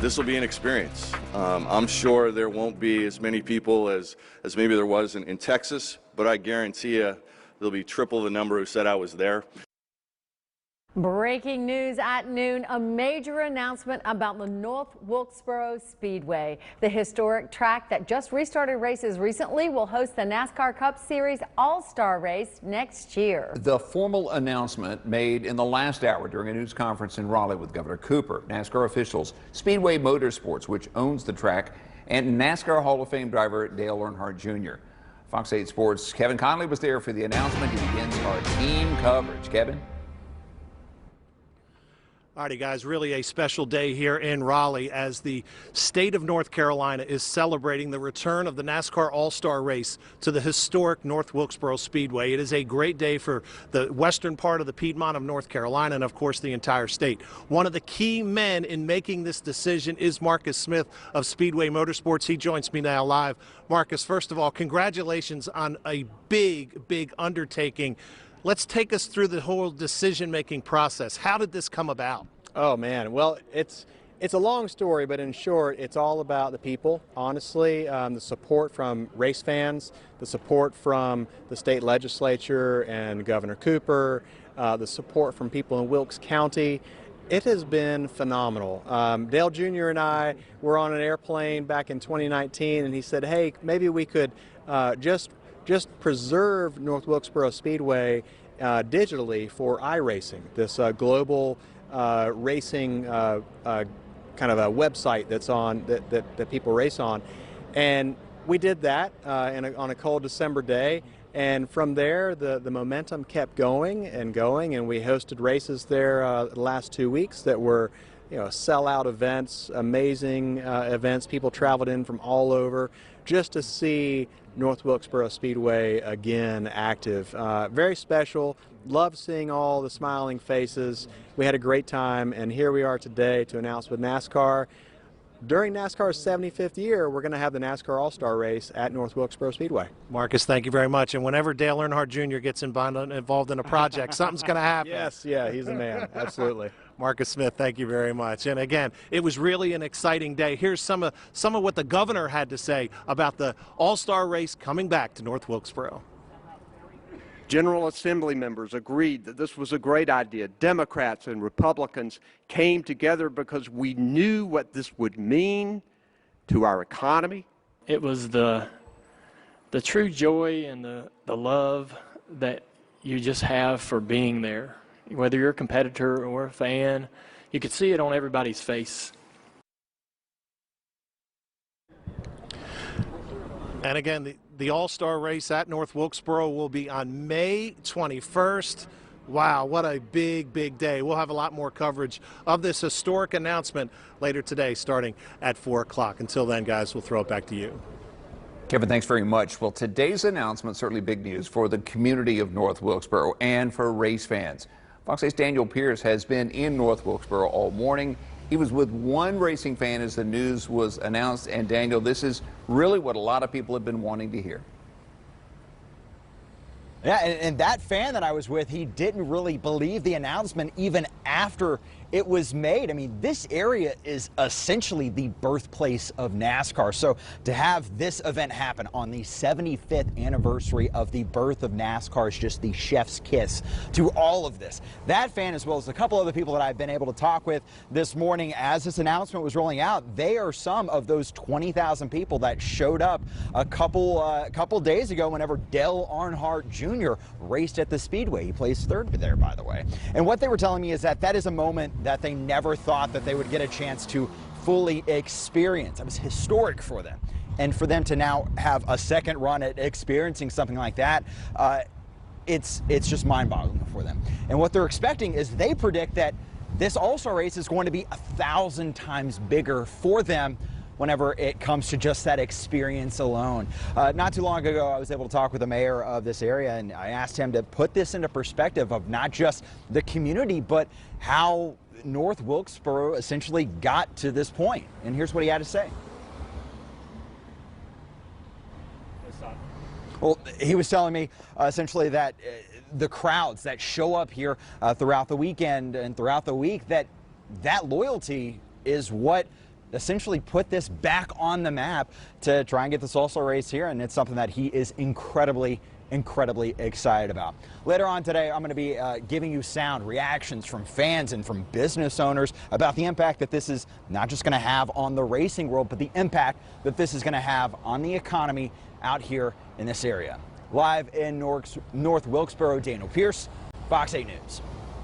this will be an experience. I'm sure there won't be as many people as maybe there was in Texas, but I guarantee you there'll be triple the number who said I was there. Breaking news at noon, a major announcement about the North Wilkesboro Speedway. The historic track that just restarted races recently will host the NASCAR Cup Series All-Star Race next year. The formal announcement made in the last hour during a news conference in Raleigh with Governor Cooper, NASCAR officials, Speedway Motorsports, which owns the track, and NASCAR Hall of Fame driver Dale Earnhardt Jr. Fox 8 Sports' Kevin Conley was there for the announcement. He begins our team coverage. Kevin? Alrighty, guys, really a special day here in Raleigh as the state of North Carolina is celebrating the return of the NASCAR All-Star Race to the historic North Wilkesboro Speedway. It is a great day for the western part of the Piedmont of North Carolina and, of course, the entire state. One of the key men in making this decision is Marcus Smith of Speedway Motorsports. He joins me now live. Marcus, first of all, congratulations on a big undertaking. Let's take us through the whole decision-making process. How did this come about? Oh man, well, it's a long story, but in short, it's all about the people. Honestly, the support from race fans, the support from the state legislature and Governor Cooper, the support from people in Wilkes County. It has been phenomenal. Dale Jr. and I were on an airplane back in 2019, and he said, "Hey, maybe we could just preserve North Wilkesboro Speedway digitally for iRacing, this global racing kind of a website that's on that people race on." And we did that on a cold December day, and from there the momentum kept going, and we hosted races there the last 2 weeks that were, you know, sellout events, amazing events. People traveled in from all over just to see North Wilkesboro Speedway again active. Very special. Love seeing all the smiling faces. We had a great time, and here we are today to announce with NASCAR. During NASCAR's 75th year, we're going to have the NASCAR All-Star Race at North Wilkesboro Speedway. Marcus, thank you very much. And whenever Dale Earnhardt Jr. gets involved in a project, something's going to happen. Yes, yeah, he's a man. Absolutely. Marcus Smith, thank you very much. And again, it was really an exciting day. Here's some of what the governor had to say about the All-Star Race coming back to North Wilkesboro. General Assembly members agreed that this was a great idea. Democrats and Republicans came together because we knew what this would mean to our economy. It was the true joy and the love that you just have for being there. Whether you're a competitor or a fan, you could see it on everybody's face. And again, the All-Star Race at North Wilkesboro will be on May 21st. Wow, what a big day. We'll have a lot more coverage of this historic announcement later today, starting at 4 o'clock. Until then, guys, we'll throw it back to you. Kevin, thanks very much. Well, today's announcement, certainly big news for the community of North Wilkesboro and for race fans. Fox 8's Daniel Pierce has been in North Wilkesboro all morning. He was with one racing fan as the news was announced. And Daniel, this is really what a lot of people have been wanting to hear. Yeah, and that fan that I was with, he didn't really believe the announcement even after it was made. I mean, this area is essentially the birthplace of NASCAR. So to have this event happen on the 75th anniversary of the birth of NASCAR is just the chef's kiss to all of this. That fan, as well as a couple other people that I've been able to talk with this morning as this announcement was rolling out, they are some of those 20,000 people that showed up a couple days ago whenever Dale Earnhardt Jr. raced at the Speedway. He placed third there, by the way. And what they were telling me is that that is a moment that they never thought that they would get a chance to fully experience. It was historic for them. And for them to now have a second run at experiencing something like that, it's just mind-boggling for them. And what they're expecting is they predict that this All-Star race is going to be 1,000 times bigger for them whenever it comes to just that experience alone. Not too long ago, I was able to talk with the mayor of this area, and I asked him to put this into perspective of not just the community, but how North Wilkesboro essentially got to this point. And here's what he had to say. Well, he was telling me essentially that the crowds that show up here throughout the weekend and throughout the week, that loyalty is what essentially put this back on the map to try and get this All-Star race here, and it's something that he is incredibly excited about. Later on today, I'm going to be giving you sound reactions from fans and from business owners about the impact that this is not just going to have on the racing world, but the impact that this is going to have on the economy out here in this area. Live in North Wilkesboro, Daniel Pierce, Fox 8 News.